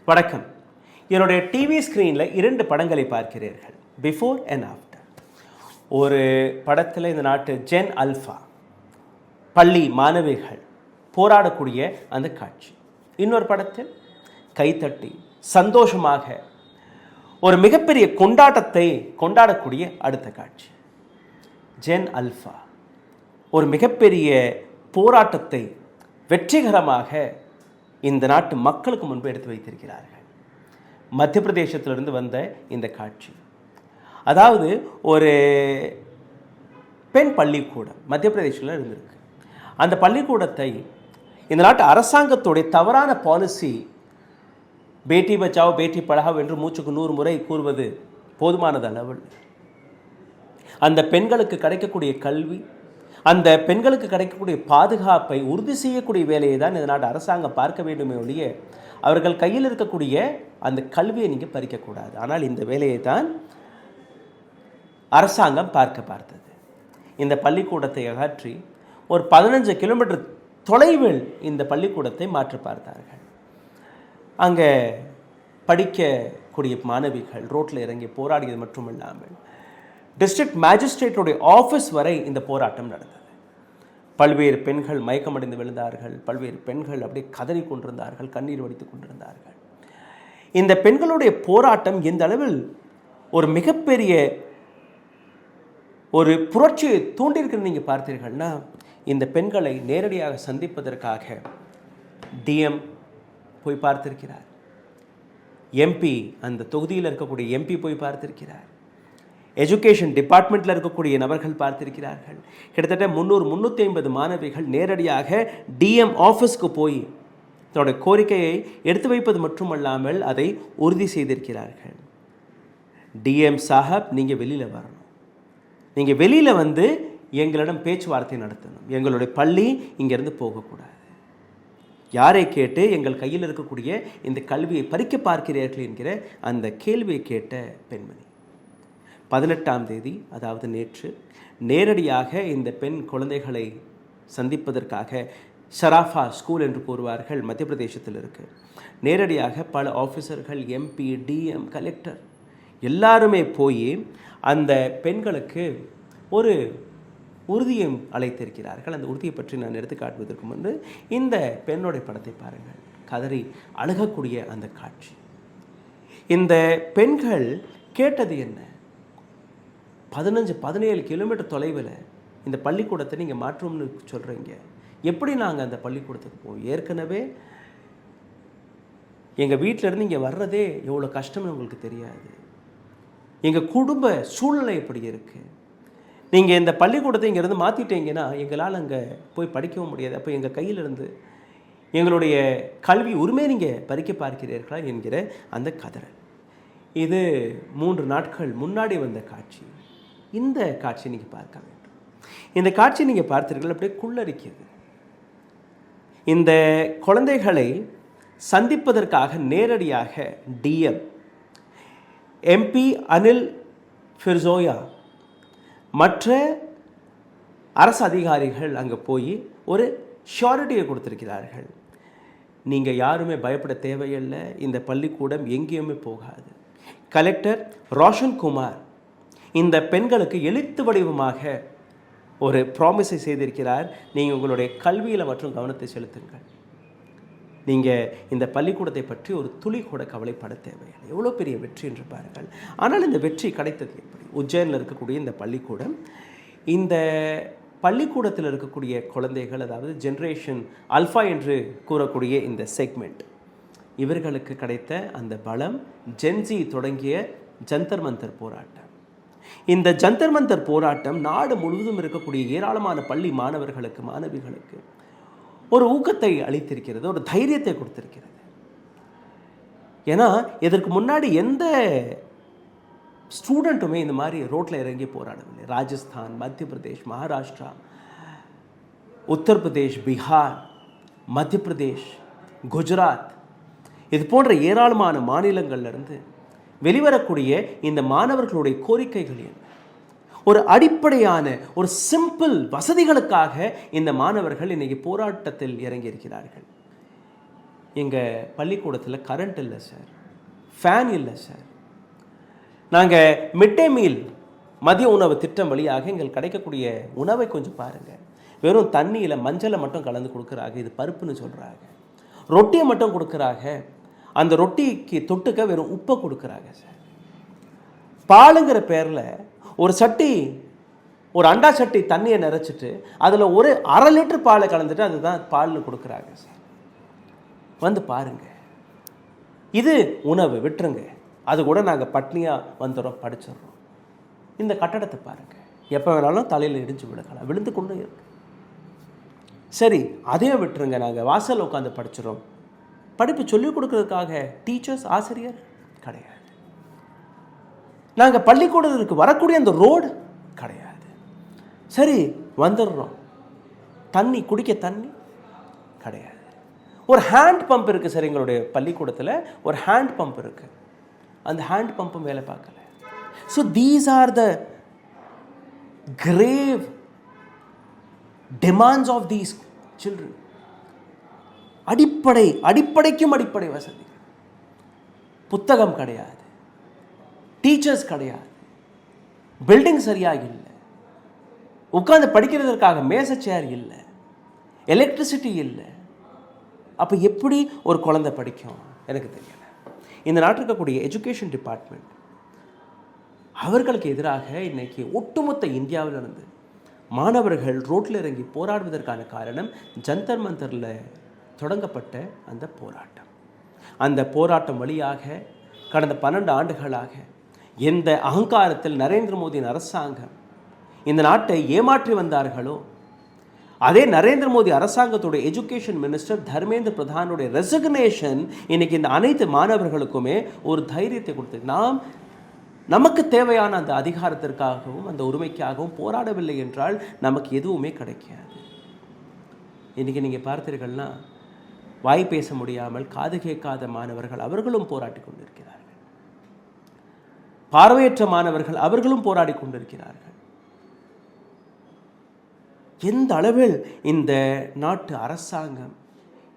வணக்கம். என்னுடைய டிவி ஸ்க்ரீனில் 2 படங்களை பார்க்கிறீர்கள், பிஃபோர் அண்ட் ஆஃப்டர். ஒரு படத்தில் இந்த நாட்டு ஜென் அல்ஃபா பள்ளி மாணவிகள் போராடக்கூடிய அந்த காட்சி, இன்னொரு படத்தில் கைத்தட்டி சந்தோஷமாக ஒரு மிகப்பெரிய கொண்டாட்டத்தை கொண்டாடக்கூடிய அடுத்த காட்சி. ஜென் அல்ஃபா ஒரு மிகப்பெரிய போராட்டத்தை வெற்றிகரமாக இந்த நாட்டு மக்களுக்கு முன்பு எடுத்து வைத்திருக்கிறார்கள். மத்திய பிரதேசத்திலிருந்து வந்த இந்த காட்சி, அதாவது ஒரு பெண் பள்ளிக்கூடம் மத்திய பிரதேசத்தில் இருந்திருக்கு. அந்த பள்ளிக்கூடத்தை இந்த நாட்டு அரசாங்கத்துடைய தவறான பாலிசி, பேட்டி பச்சாவோ பேட்டி பழாவோ என்று மூச்சுக்கு 100 முறை கூறுவது போதுமானது அளவில். அந்த பெண்களுக்கு கிடைக்கக்கூடிய கல்வி, அந்த பெண்களுக்கு கிடைக்கக்கூடிய பாதுகாப்பை உறுதி செய்யக்கூடிய வேலையை தான் இந்த நாட்டு அரசாங்கம் பார்க்க வேண்டுமே ஒழிய அவர்கள் கையில் இருக்கக்கூடிய அந்த கல்வியை நீங்கள் பறிக்கக்கூடாது. ஆனால் இந்த வேலையை தான் அரசாங்கம் பார்த்தது. இந்த பள்ளிக்கூடத்தை அகற்றி ஒரு 15 கிலோமீட்டர் தொலைவில் இந்த பள்ளிக்கூடத்தை மாற்றி பார்த்தார்கள். அங்கே படிக்கக்கூடிய மாணவிகள் ரோட்டில் இறங்கி போராடியது மட்டுமில்லாமல் டிஸ்ட்ரிக்ட் மேஜிஸ்ட்ரேட்டுடைய ஆஃபீஸ் வரை இந்த போராட்டம் நடந்தது. பல்வேறு பெண்கள் மயக்கமடைந்து விழுந்தார்கள். பல்வேறு பெண்கள் அப்படியே கதறி கொண்டிருந்தார்கள், கண்ணீர் வடித்துக் கொண்டிருந்தார்கள். இந்த பெண்களுடைய போராட்டம் எந்த அளவில் ஒரு மிகப்பெரிய ஒரு புரட்சியை தூண்டியிருக்கிறது நீங்கள் பார்த்தீர்கள்னா, இந்த பெண்களை நேரடியாக சந்திப்பதற்காக டிஎம் போய் பார்த்திருக்கிறார், எம்பி அந்த தொகுதியில் இருக்கக்கூடிய எம்பி போய் பார்த்திருக்கிறார், எஜுகேஷன் டிபார்ட்மெண்ட்டில் இருக்கக்கூடிய நபர்கள் பார்த்திருக்கிறார்கள். கிட்டத்தட்ட 300-350 மாணவிகள் நேரடியாக டிஎம் ஆஃபீஸ்க்கு போய் தன்னுடைய கோரிக்கையை எடுத்து வைப்பது மட்டுமல்லாமல் அதை உறுதி செய்திருக்கிறார்கள். டிஎம் சாஹப், நீங்கள் வெளியில் வரணும், நீங்கள் வெளியில் வந்து எங்களிடம் பேச்சுவார்த்தை நடத்தணும், எங்களுடைய பள்ளி இங்கேருந்து போகக்கூடாது, யாரை கேட்டு எங்கள் கையில் இருக்கக்கூடிய இந்த கல்வியை பறிக்க பார்க்கிறீர்கள் என்கிற அந்த கேள்வியை கேட்ட பெண்மணி 18ஆம் தேதி, அதாவது நேற்று, நேரடியாக இந்த பெண் குழந்தைகளை சந்திப்பதற்காக ஷராஃபா ஸ்கூல் என்று கூறுவார்கள், மத்திய பிரதேசத்தில் இருக்கு, நேரடியாக பல ஆஃபீஸர்கள், எம்பி, டிஎம், கலெக்டர் எல்லாருமே போய் அந்த பெண்களுக்கு ஒரு உறுதியை அழைத்திருக்கிறார்கள். அந்த உறுதியை பற்றி நான் எடுத்து காட்டுவதற்கு முன்பு இந்த பெண்ணுடைய படத்தை பாருங்கள். கதறி அழுகக்கூடிய அந்த காட்சி. இந்த பெண்கள் கேட்டது என்ன? 15-17 கிலோமீட்டர் தொலைவில் இந்த பள்ளிக்கூடத்தை நீங்கள் மாற்றோம்னு சொல்கிறீங்க, எப்படி நாங்கள் அந்த பள்ளிக்கூடத்துக்கு போவோம்? ஏற்கனவே எங்கள் வீட்டிலேருந்து இங்கே வர்றதே எவ்வளோ கஷ்டம்னு உங்களுக்கு தெரியாது, எங்கள் குடும்ப சூழ்நிலை எப்படி இருக்குது, நீங்கள் இந்த பள்ளிக்கூடத்தை இங்கேருந்து மாற்றிட்டீங்கன்னா எங்களால் அங்கே போய் படிக்கவும் முடியாது, அப்போ எங்கள் கையிலிருந்து எங்களுடைய கல்வி உரிமையை நீங்கள் பறிக்க பார்க்கிறீர்களா என்கிற அந்த கதறல். இது 3 நாட்கள் முன்னாடி வந்த காட்சி. இந்த காட்சி நீங்கள் பார்க்க வேண்டும். இந்த காட்சி நீங்கள் பார்த்தீர்கள், அப்படியே குள்ளரிக்கிறது. இந்த குழந்தைகளை சந்திப்பதற்காக நேரடியாக டிஎம், எம்பி அனில் ஃபிர்சோயா, மற்ற அரசு அதிகாரிகள் அங்கே போய் ஒரு ஷூரிட்டியை கொடுத்திருக்கிறார்கள். நீங்கள் யாருமே பயப்பட தேவையில்லை, இந்த பள்ளிக்கூடம் எங்கேயுமே போகாது. கலெக்டர் ரோஷன் குமார் இந்த பெண்களுக்கு எழுத்து வடிவமாக ஒரு ப்ராமிஸை செய்திருக்கிறார். நீங்கள் உங்களுடைய கல்வியில் மற்றும் கவனத்தை செலுத்துங்கள், நீங்கள் இந்த பள்ளிக்கூடத்தை பற்றி ஒரு துளி கூட கவலைப்பட தேவையில்லை. எவ்வளோ பெரிய வெற்றி என்று பாருங்கள். ஆனால் இந்த வெற்றி கிடைத்தது எப்படி? உஜ்ஜைனில் இருக்கக்கூடிய இந்த பள்ளிக்கூடம், இந்த பள்ளிக்கூடத்தில் இருக்கக்கூடிய குழந்தைகள், அதாவது ஜென்ரேஷன் அல்ஃபா என்று கூறக்கூடிய இந்த செக்மெண்ட், இவர்களுக்கு கிடைத்த அந்த பலம் ஜென்சி தொடங்கிய ஜந்தர் மந்தர் போராட்டம். இந்த ஜந்தர் மந்தர் போராட்டம் நாடு முழுவதும் இருக்கக்கூடிய ஏராளமான பள்ளி மாணவர்களுக்கு, மாணவிகளுக்கு ஒரு ஊக்கத்தை அளித்திருக்கிறது, ஒரு தைரியத்தை கொடுத்திருக்கிறது. ஏன்னா இதற்கு முன்னாடி எந்த ஸ்டூடெண்ட்டுமே இந்த மாதிரி ரோட்டில் இறங்கி போராடவில்லை. ராஜஸ்தான், மத்திய பிரதேஷ், மகாராஷ்டிரா, உத்தரப்பிரதேஷ், பீகார், மத்திய பிரதேஷ், குஜராத், இது போன்ற ஏராளமான மாநிலங்கள்லேருந்து வெளிவரக்கூடிய இந்த மாணவர்களுடைய கோரிக்கைகள் என்ன? ஒரு அடிப்படையான ஒரு சிம்பிள் வசதிகளுக்காக இந்த மாணவர்கள் இன்னைக்கு போராட்டத்தில் இறங்கி இருக்கிறார்கள். எங்கள் பள்ளிக்கூடத்தில் கரண்ட் இல்லை சார், ஃபேன் இல்லை சார். நாங்கள் மிட் டே மீல் மதிய உணவு திட்டம் வழியாக எங்களுக்கு கிடைக்கக்கூடிய உணவை கொஞ்சம் பாருங்கள். வெறும் தண்ணியில் மஞ்சளை மட்டும் கலந்து கொடுக்குறாங்க, இது பருப்புன்னு சொல்கிறாங்க. ரொட்டியை மட்டும் கொடுக்குறாங்க, அந்த ரொட்டிக்கு தொட்டுக்க வெறும் உப்பை கொடுக்குறாங்க சார். பாலுங்கிற பேரில் ஒரு சட்டி, ஒரு அண்டா சட்டி தண்ணியை நிறச்சிட்டு அதில் ஒரு 1/2 லிட்டர் பாலை கலந்துட்டு அதுதான் பால்னு கொடுக்குறாங்க சார். வந்து பாருங்கள், இது உணவு விட்டுருங்க, அது கூட நாங்கள் பட்னியாக வந்துடுறோம், படிச்சிடுறோம். இந்த கட்டடத்தை பாருங்கள், எப்போ வேணாலும் தலையில் இடிஞ்சு விழுக்கலாம், விழுந்து கொண்டு இருக்கு. சரி, அதே விட்டுருங்க, நாங்கள் வாசலில் உட்காந்து படிச்சிடறோம். படிப்பு சொல்லிக் கொடுக்கறதுக்காக டீச்சர்ஸ், ஆசிரியர் கிடையாது. நாங்கள் பள்ளிக்கூடத்துக்கு வரக்கூடிய அந்த ரோடு கிடையாது. சரி, வந்துடுறோம், தண்ணி குடிக்க தண்ணி கிடையாது. ஒரு ஹேண்ட் பம்ப் இருக்குது சார், எங்களுடைய பள்ளிக்கூடத்தில் ஒரு ஹேண்ட் பம்ப் இருக்குது, அந்த ஹேண்ட் பம்பும் வேலை பார்க்கல. So these are the grave demands of these children. அடிப்படைக்கும் அடிப்படை வசதி. புத்தகம் கிடையாது, டீச்சர்ஸ் கிடையாது, பில்டிங் சரியாக இல்லை, உட்காந்து படிக்கிறதுக்காக மேசை சேர் இல்லை, எலக்ட்ரிசிட்டி இல்லை. அப்போ எப்படி ஒரு குழந்தை படிக்கும் எனக்கு தெரியல. இந்த நாட்டில் இருக்கக்கூடிய எஜுகேஷன் டிபார்ட்மெண்ட் அவர்களுக்கு எதிராக இன்னைக்கு ஒட்டுமொத்த இந்தியாவிலிருந்து மாணவர்கள் ரோட்டில் இறங்கி போராடுவதற்கான காரணம் ஜந்தர் மந்தரில் தொடங்கப்பட்ட அந்த போராட்டம். அந்த போராட்டம் வழியாக கடந்த 12 ஆண்டுகளாக எந்த அகங்காரத்தில் நரேந்திர மோடியின் அரசாங்கம் இந்த நாட்டை ஏமாற்றி வந்தார்களோ, அதே நரேந்திர மோடி அரசாங்கத்துடைய எஜுகேஷன் மினிஸ்டர் தர்மேந்திர பிரதானுடைய ரெசிக்னேஷன் இன்னைக்கு இந்த அனைத்து மாணவர்களுக்குமே ஒரு தைரியத்தை கொடுத்து, நமக்கு தேவையான அந்த அதிகாரத்திற்காகவும் அந்த உரிமைக்காகவும் போராடவில்லை என்றால் நமக்கு எதுவுமே கிடைக்காது. இன்றைக்கி நீங்கள் பார்த்தீர்கள்னா, வாய் பேச முடியாமல் காது கேட்காத மாணவர்கள் அவர்களும் போராடி கொண்டிருக்கிறார்கள். பார்வையற்ற மாணவர்கள் அவர்களும் போராடி கொண்டிருக்கிறார்கள். எந்த அளவில் இந்த நாட்டு அரசாங்கம்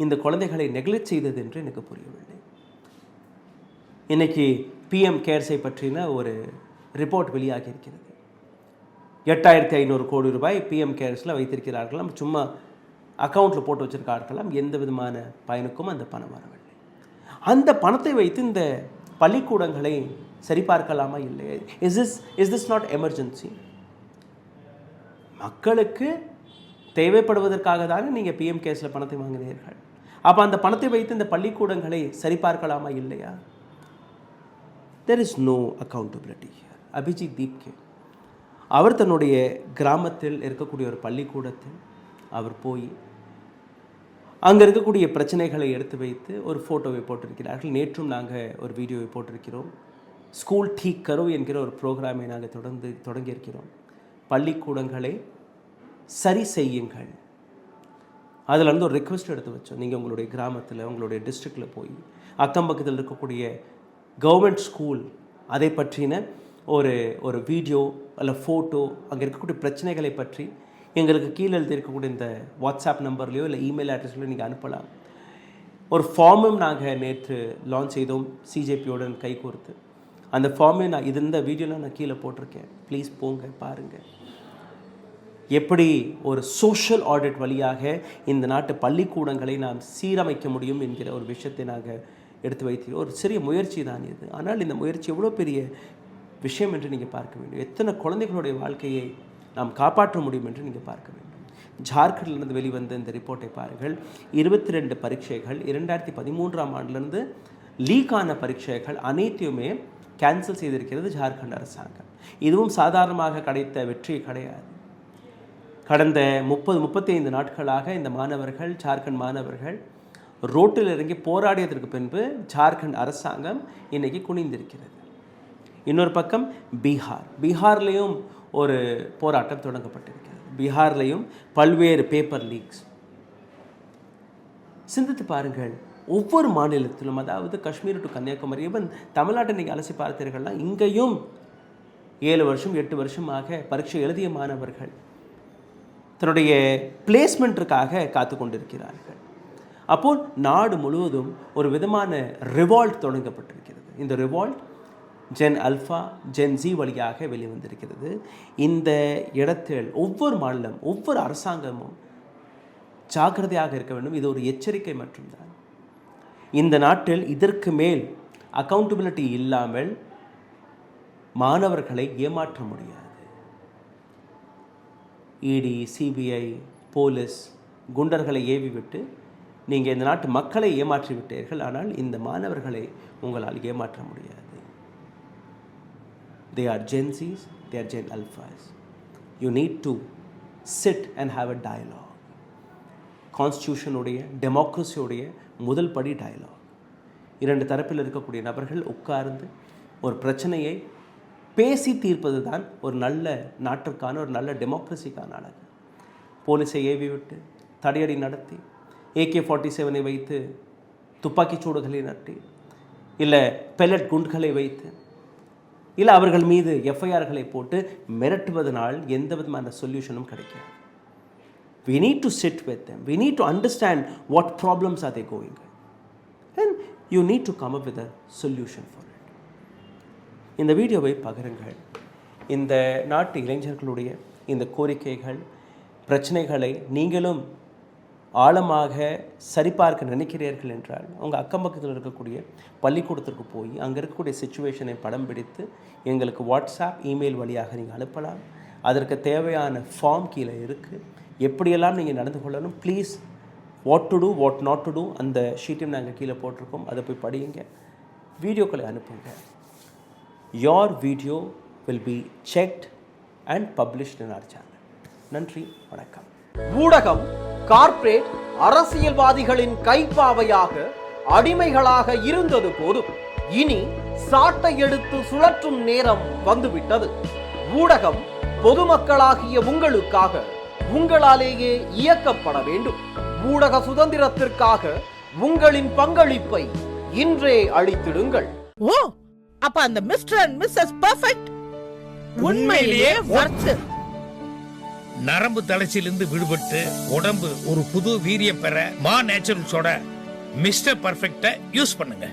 இந்த குழந்தைகளை நெக்லெக்ட் செய்தது என்று எனக்கு புரியவில்லை. இன்னைக்கு பிஎம் கேர்ஸை பற்றின ஒரு ரிப்போர்ட் வெளியாகி இருக்கிறது. 8500 கோடி ரூபாய் பிஎம் கேர்ஸில் வைத்திருக்கிறார்களாம், சும்மா அக்கௌண்ட்டில் போட்டு வச்சிருக்கார்களாம், எந்த விதமான பயனுக்கும் அந்த பணம் வரவில்லை. அந்த பணத்தை வைத்து இந்த பள்ளிக்கூடங்களை சரிபார்க்கலாமா இல்லையா? Is this not emergency? மக்களுக்கு தேவைப்படுவதற்காக தானே நீங்கள் பிஎம் கேர்ஸில் பணத்தை வாங்கினீர்கள். அப்போ அந்த பணத்தை வைத்து இந்த பள்ளிக்கூடங்களை சரிபார்க்கலாமா இல்லையா? There is no accountability here. Abhijit Dipke அவர் தன்னுடைய கிராமத்தில் இருக்கக்கூடிய ஒரு பள்ளிக்கூடத்தில் அவர் போய் அங்கே இருக்கக்கூடிய பிரச்சனைகளை எடுத்து வைத்து ஒரு ஃபோட்டோவை போட்டிருக்கிறார்கள். நேற்றும் நாங்கள் ஒரு வீடியோவை போட்டிருக்கிறோம். ஸ்கூல் டீக் கரோ என்கிற ஒரு ப்ரோக்ராமை நாங்கள் தொடங்கியிருக்கிறோம். பள்ளிக்கூடங்களை சரி செய்யுங்கள். அதில் வந்து ஒரு ரிக்வெஸ்ட் எடுத்து வச்சோம். நீங்கள் உங்களுடைய கிராமத்தில், உங்களுடைய டிஸ்ட்ரிக்டில் போய் அக்கம் பக்கத்தில் இருக்கக்கூடிய கவர்மெண்ட் ஸ்கூல் அதை பற்றின ஒரு வீடியோ அல்ல ஃபோட்டோ, அங்கே இருக்கக்கூடிய பிரச்சனைகளை பற்றி எங்களுக்கு கீழே எழுதி இருக்கக்கூடிய இந்த வாட்ஸ்அப் நம்பர்லையோ இல்லை இமெயில் அட்ரஸ்லையோ நீங்கள் அனுப்பலாம். ஒரு ஃபார்மும் நாங்கள் நேற்று லான்ச் செய்தோம் சிஜேபியோடன் கை கோர்த்து. அந்த ஃபார்மே இந்த வீடியோலாம் நான் கீழே போட்டிருக்கேன். ப்ளீஸ் போங்க, பாருங்கள். எப்படி ஒரு சோஷியல் ஆடிட் வழியாக இந்த நாட்டு பள்ளிக்கூடங்களை நாம் சீரமைக்க முடியும் என்கிற ஒரு விஷயத்தை நாங்கள் எடுத்து வைத்தோம். ஒரு சிறிய முயற்சி தான் இது. ஆனால் இந்த முயற்சி எவ்வளோ பெரிய விஷயம் என்று நீங்கள் பார்க்க வேண்டும். எத்தனை குழந்தைகளுடைய வாழ்க்கையை நாம் காப்பாற்ற முடியும் என்று நீங்கள் பார்க்க வேண்டும். ஜார்க்கண்டிலிருந்து வெளிவந்த இந்த ரிப்போர்ட்டை பாருங்கள். 22 பரீட்சைகள் 2013ஆம் ஆண்டிலிருந்து லீக்கான பரீட்சைகள் அனைத்தையுமே கேன்சல் செய்திருக்கிறது ஜார்க்கண்ட் அரசாங்கம். இதுவும் சாதாரணமாக கிடைத்த வெற்றி கிடையாது. கடந்த 30-35 நாட்களாக இந்த மாணவர்கள், ஜார்க்கண்ட் மாணவர்கள் ரோட்டில் இறங்கி போராடியதற்கு பின்பு ஜார்க்கண்ட் அரசாங்கம் இன்னைக்கு குனிந்திருக்கிறது. இன்னொரு பக்கம் பீகார்லேயும் ஒரு போராட்டம் தொடங்கப்பட்டிருக்கிறது. பீகார்லேயும் பல்வேறு பேப்பர் லீக்ஸ். சிந்தித்து பாருங்கள், ஒவ்வொரு மாநிலத்திலும், அதாவது காஷ்மீர் டு கன்னியாகுமரி, ஈவன் தமிழ்நாட்டை நீங்கள் அலசி பார்த்தீர்கள்னா இங்கேயும் 7 வருஷம் 8 வருஷமாக பரீட்சை எழுதிய மாணவர்கள் தன்னுடைய பிளேஸ்மெண்ட்டிற்காக காத்து கொண்டிருக்கிறார்கள். அப்போ நாடு முழுவதும் ஒரு விதமான ரிவால்ட் தொடங்கப்பட்டிருக்கிறது. இந்த Revolt gen alpha gen Z வழியாக வெளிவந்திருக்கிறது. இந்த இடத்தில் ஒவ்வொரு மாநிலம் ஒவ்வொரு அரசாங்கமும் ஜாக்கிரதையாக இருக்க வேண்டும். இது ஒரு எச்சரிக்கை மட்டும்தான். இந்த நாட்டில் இதற்கு மேல் அக்கௌண்டபிலிட்டி இல்லாமல் மாணவர்களை ஏமாற்ற முடியாது. இடி, சிபிஐ, போலீஸ் குண்டர்களை ஏவி விட்டு நீங்கள் இந்த நாட்டு மக்களை ஏமாற்றி விட்டீர்கள். ஆனால் இந்த மாணவர்களை உங்களால் ஏமாற்ற முடியாது. They are Gen Zs, they are Gen Alphas. You need to sit and have a dialogue. கான்ஸ்டியூஷனுடைய டெமோக்ரஸியோடைய முதல் படி டயலாக். இரண்டு தரப்பில் இருக்கக்கூடிய நபர்கள் உட்கார்ந்து ஒரு பிரச்சனையை பேசி தீர்ப்பது தான் ஒரு நல்ல நாட்டிற்கான ஒரு நல்ல டெமோக்ரஸிக்கான அழகு. போலீஸை ஏவி விட்டு தடையடி நடத்தி AK-47 வைத்து துப்பாக்கிச் சூடுகளை நடத்தி இல்லை பெல்லட் குண்டுகளை வைத்து இல்லை அவர்கள் மீது எஃப்ஐஆர்களை போட்டு மிரட்டுவதனால் எந்த விதமான சொல்யூஷனும் கிடைக்காது. We need to sit with them. We need to understand what problems are they going with. And you need to come up with a solution for it. இந்த வீடியோவை பகிருங்கள். இந்த நாட்டு இளைஞர்களுடைய இந்த கோரிக்கைகள் பிரச்சனைகளை நீங்களும் ஆழமாக சரிபார்க்க நினைக்கிறீர்கள் என்றால் உங்கள் அக்கம் பக்கத்தில் இருக்கக்கூடிய பள்ளிக்கூடத்திற்கு போய் அங்கே இருக்கக்கூடிய சிச்சுவேஷனை படம் பிடித்து எங்களுக்கு வாட்ஸ்அப் இமெயில் வழியாக நீங்கள் அனுப்பலாம். அதற்கு தேவையான ஃபார்ம் கீழே இருக்குது. எப்படியெல்லாம் நீங்கள் நடந்து கொள்ளணும், please what to do what not to do அந்த ஷீட்டையும் நாங்கள் கீழே போட்டிருக்கோம். அதை போய் படியுங்க, வீடியோக்களை அனுப்புங்க. Your video will be checked and published in our channel. நன்றி, வணக்கம். ஊடகம் கார்ப்பரேட் அரசியல்வாதிகளின் கைப்பாவையாக அடிமைகளாக இருந்தது போதும். இனி சாட்டை எடுத்து சுழற்றும் நேரம் வந்துவிட்டது. ஊடகம் பொதுமக்களாகிய உங்களுக்காக உங்களாலேயே இயக்கப்பட வேண்டும். ஊடக சுதந்திரத்திற்காக உங்களின் பங்களிப்பை இன்றே அளித்திடுங்கள். ஓ, அப்ப அந்த மிஸ்டர் அண்ட் மிஸ்ஸஸ் பெர்ஃபெக்ட் உண்மையிலேயே வர்த்து. நரம்பு தளர்ச்சியிலிருந்து விடுபட்டு உடம்பு ஒரு புது வீரியம் பெற மா நேச்சுரல்ஸோட மிஸ்டர் பர்ஃபெக்ட்டை யூஸ் பண்ணுங்க.